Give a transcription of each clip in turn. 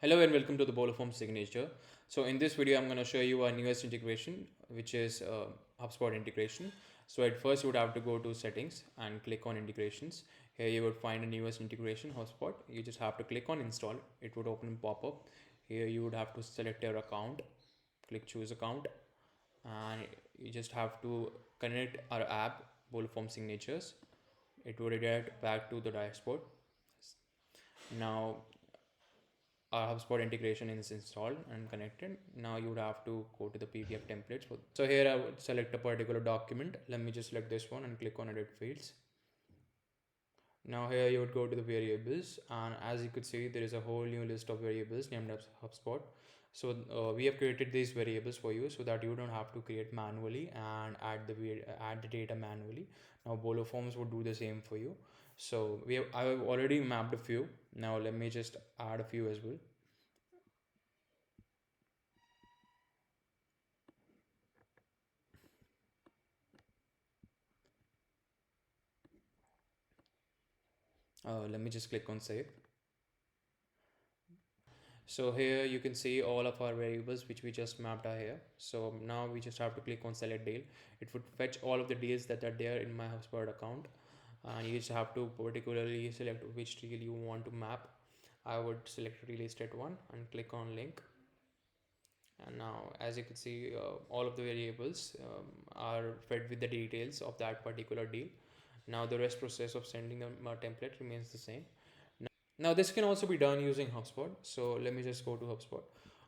Hello and welcome to the BoloForms signature. So in this video, I'm going to show you our newest integration, which is HubSpot integration. So at first you would have to go to settings and click on integrations. Here you would find a newest integration, HubSpot. You just have to click on install. It would open and pop up. Here you would have to select your account, click choose account, and you just have to connect our app, BoloForms signatures. It would redirect back to the dashboard. Now our HubSpot integration is installed and connected. Now you would have to go to the PDF templates. So here I would select a particular document. Let me just select this one and click on edit fields. Now here you would go to the variables, and as you could see, there is a whole new list of variables named as HubSpot. So we have created these variables for you so that you don't have to create manually and add the data manually. Now BoloForms would do the same for you. So I have already mapped a few. Now let me just add a few as well. Let me just click on save. So here you can see all of our variables which we just mapped are here. So now we just have to click on select deal. It would fetch all of the deals that are there in my HubSpot account, and you just have to particularly select which deal you want to map. I would select real estate one and click on link. And now as you can see, all of the variables are fed with the details of that particular deal. Now the rest process of sending a template remains the same. Now this can also be done using HubSpot. So let me just go to HubSpot.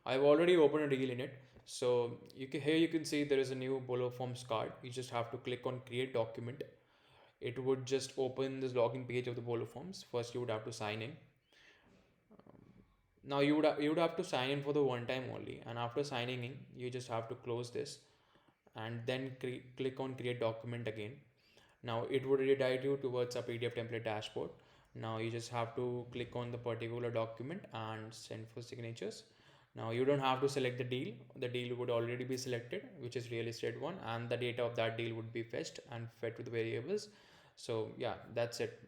I've already opened a deal in it. So here you can see there is a new BoloForms card. You just have to click on create document. It would just open this login page of the BoloForms. First you would have to sign in. Now you would have to sign in for the one time only, and after signing in you just have to close this and then click on create document again. Now it would redirect you towards a PDF template dashboard. Now you just have to click on the particular document and send for signatures. Now you don't have to select the deal. The deal would already be selected, which is real estate one, and the data of that deal would be fetched and fed to the variables. So yeah, that's it.